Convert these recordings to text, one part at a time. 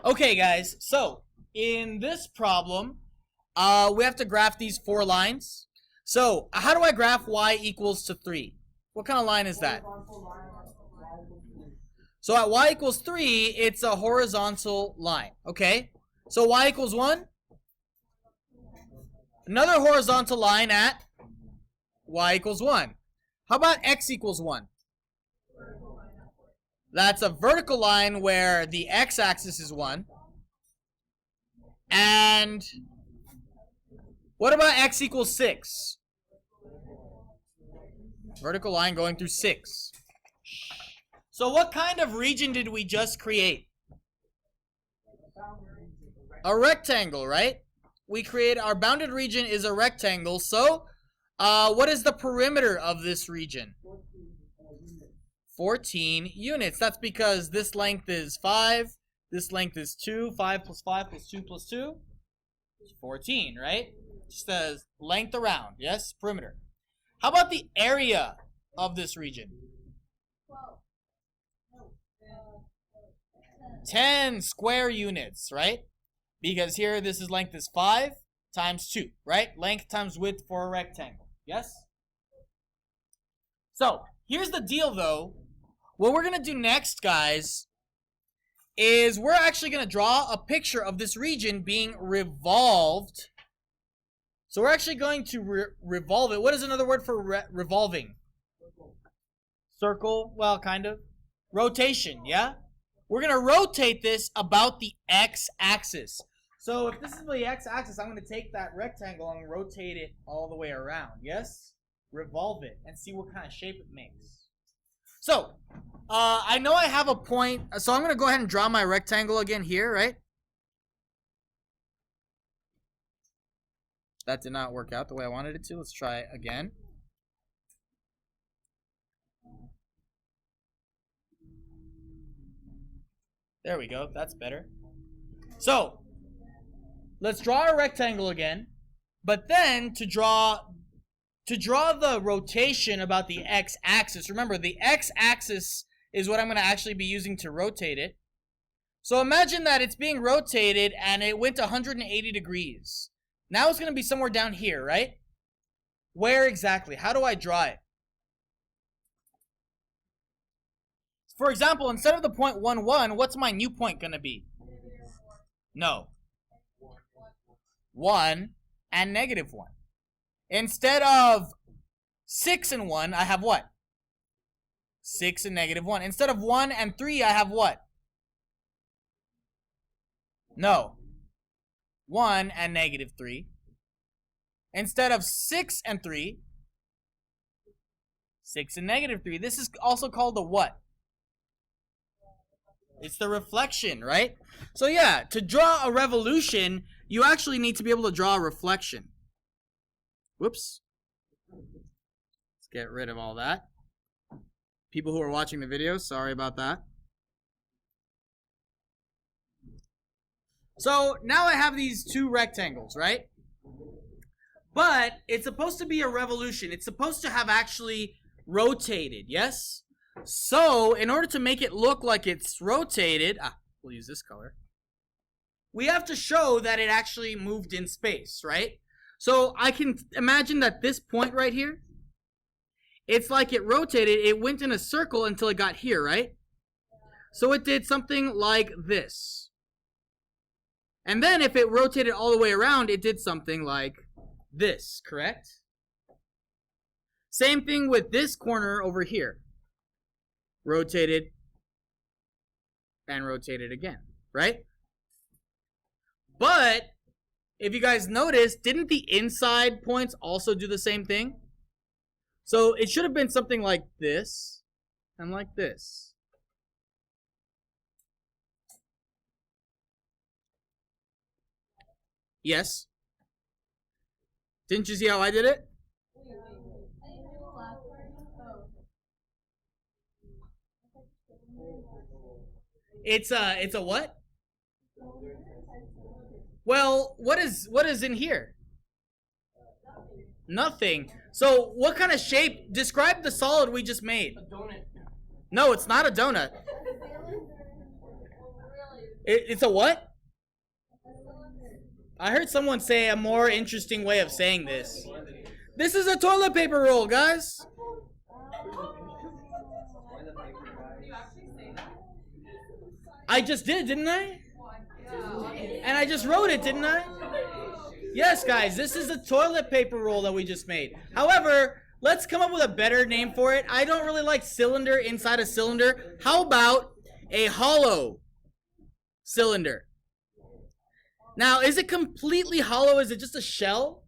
Okay, guys, so in this problem, we have to graph these 4 lines. So, how do I graph y equals to 3? What kind of line is that? So at y equals 3, it's a horizontal line, okay? So y equals 1? Another horizontal line at y equals 1. How about x equals 1? That's a vertical line where the x-axis is 1. And what about x equals 6? Vertical line going through 6. So what kind of region did we just create? A rectangle, right? We create our bounded region is a rectangle. So what is the perimeter of this region? 14 units. That's because this length is 5. This length is 2. 5 plus 5 plus 2 plus 2 is 14, right? Just as length around. Yes, perimeter. How about the area of this region? 10 square units, right? Because here this is length is 5 times 2, right? Length times width for a rectangle. Yes? So, here's the deal though. What we're going to do next, guys, is we're actually going to draw a picture of this region being revolved. So we're actually going to revolve it. What is another word for revolving? Circle. Well, kind of. Rotation, yeah? We're going to rotate this about the x-axis. So if this is the x-axis, I'm going to take that rectangle and rotate it all the way around. Yes? Revolve it and see what kind of shape it makes. So, I know I have a point. So I'm going to go ahead and draw my rectangle again here, right? That did not work out the way I wanted it to. Let's try it again. There we go. That's better. So, let's draw a rectangle again. But then, to draw the rotation about the x-axis, remember, the x-axis is what I'm going to actually be using to rotate it. So imagine that it's being rotated and it went 180 degrees. Now it's going to be somewhere down here, right? Where exactly? How do I draw it? For example, instead of the point 1, 1, what's my new point going to be? No. 1 and negative 1. Instead of 6 and 1, I have what? 6 and negative 1. Instead of 1 and 3, I have what? No. 1 and negative 3. Instead of 6 and 3, 6 and negative 3. This is also called the what? It's the reflection, right? So yeah, to draw a revolution, you actually need to be able to draw a reflection. Whoops. Let's get rid of all that. People who are watching the video, sorry about that. So now I have these 2 rectangles, right? But it's supposed to be a revolution. It's supposed to have actually rotated, yes? So in order to make it look like it's rotated, we'll use this color. We have to show that it actually moved in space, right? So I can imagine that this point right here, it's like it rotated. It went in a circle until it got here, right? So it did something like this. And then if it rotated all the way around, it did something like this, correct? Same thing with this corner over here. Rotated and rotated again, right? But if you guys notice, didn't the inside points also do the same thing? So it should have been something like this and like this. Yes? Didn't you see how I did it? It's a what? Well, what is in here? Nothing. So what kind of shape? Describe the solid we just made. A donut. No, it's not a donut. It's a what? I heard someone say a more interesting way of saying this. This is a toilet paper roll, guys. I just did, didn't I? And I just wrote it, didn't I? Yes, guys, this is a toilet paper roll that we just made. However, let's come up with a better name for it. I don't really like cylinder inside a cylinder. How about a hollow cylinder? Now, is it completely hollow? Is it just a shell?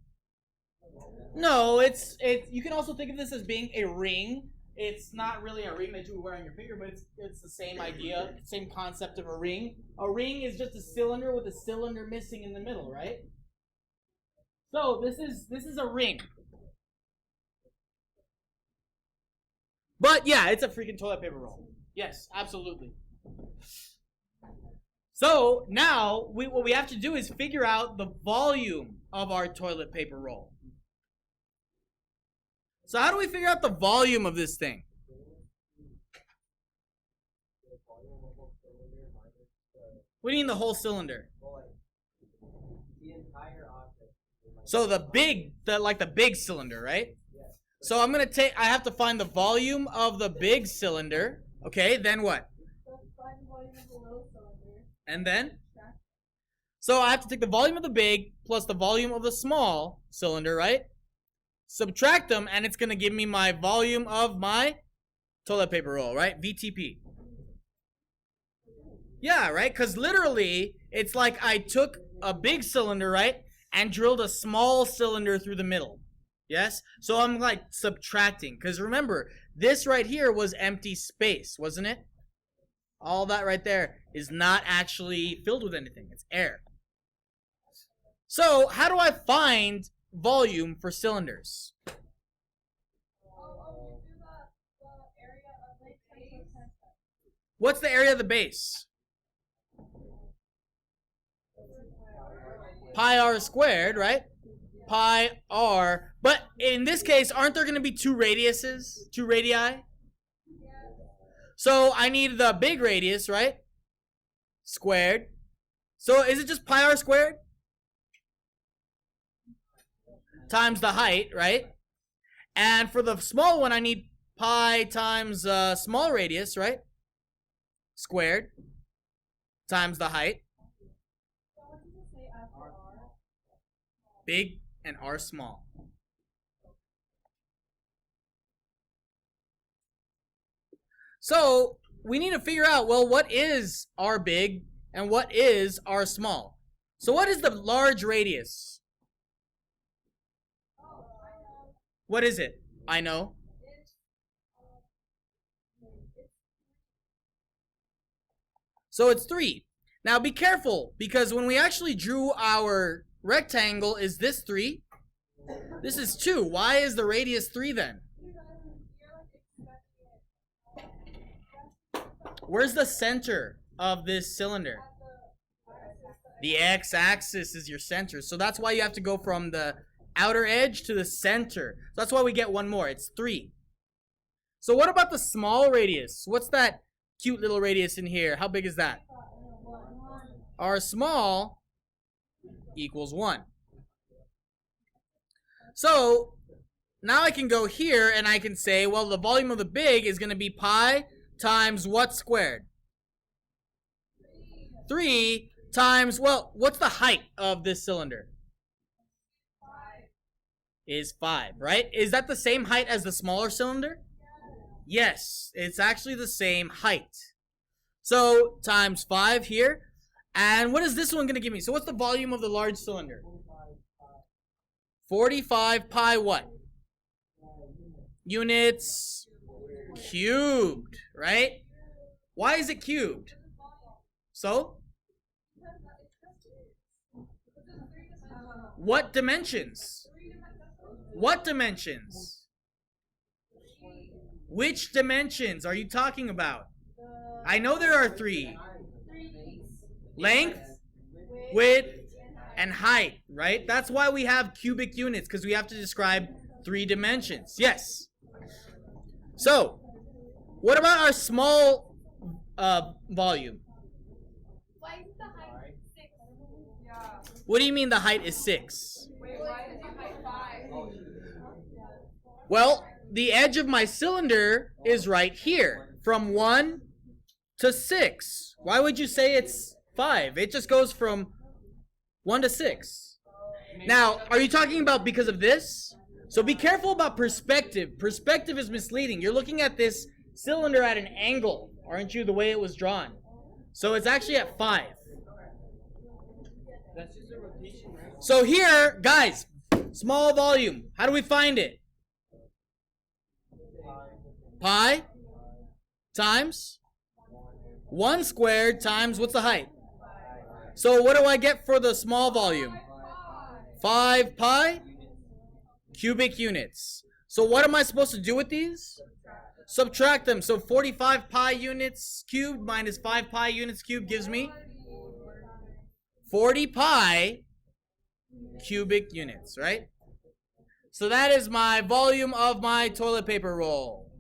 No, it's you can also think of this as being a ring. It's not really a ring that you would wear on your finger, but it's the same idea, same concept of a ring. A ring is just a cylinder with a cylinder missing in the middle, right? So this is a ring. But yeah, it's a freaking toilet paper roll. Yes, absolutely. So now what we have to do is figure out the volume of our toilet paper roll. So how do we figure out the volume of this thing? What do you mean the whole cylinder? So the big cylinder, right? So I'm gonna I have to find the volume of the big cylinder. Okay, then what? And then? So I have to take the volume of the big plus the volume of the small cylinder, right? Subtract them, and it's going to give me my volume of my toilet paper roll, right? VTP. Yeah, right? Because literally, it's like I took a big cylinder, right? And drilled a small cylinder through the middle. Yes? So I'm like subtracting. Because remember, this right here was empty space, wasn't it? All that right there is not actually filled with anything. It's air. So how do I find volume for cylinders? What's the area of the base? Pi r squared, right? Pi r. But in this case, aren't there going to be two radiuses? Two radii? So I need the big radius, right? Squared. So is it just pi r squared? Times the height, right? And for the small one, I need pi times small radius, right? Squared. Times the height. Big and r small. So we need to figure out, well, what is r big and what is r small? So what is the large radius? What is it? I know. So it's 3. Now be careful, because when we actually drew our rectangle, is this 3? This is 2. Why is the radius 3 then? Where's the center of this cylinder? The x-axis is your center. So that's why you have to go from the outer edge to the center. So that's why we get one more. It's 3. So what about the small radius? What's that cute little radius in here? How big is that? R small equals 1. So now I can go here and I can say, well, the volume of the big is going to be pi times what squared? 3 times, well, what's the height of this cylinder? Is 5, right? Is that the same height as the smaller cylinder? Yes, it's actually the same height. So times 5 here. And what is this one going to give me? So what's the volume of the large cylinder? 45 pi what? Units cubed, right? Why is it cubed? So? What dimensions? What dimensions? Which dimensions are you talking about? I know there are 3. Length, width, and height, right? That's why we have cubic units, because we have to describe 3 dimensions. Yes. So, what about our small volume? What do you mean the height is 6? Well, the edge of my cylinder is right here, from 1 to 6. Why would you say it's 5? It just goes from 1 to 6. Now, are you talking about because of this? So be careful about perspective. Perspective is misleading. You're looking at this cylinder at an angle, aren't you, the way it was drawn? So it's actually at 5. So here, guys, small volume. How do we find it? Pi times 1 squared times, what's the height? So what do I get for the small volume? 5 pi cubic units. So what am I supposed to do with these? Subtract them. So 45 pi units cubed minus 5 pi units cubed gives me 40 pi cubic units, right? So that is my volume of my toilet paper roll.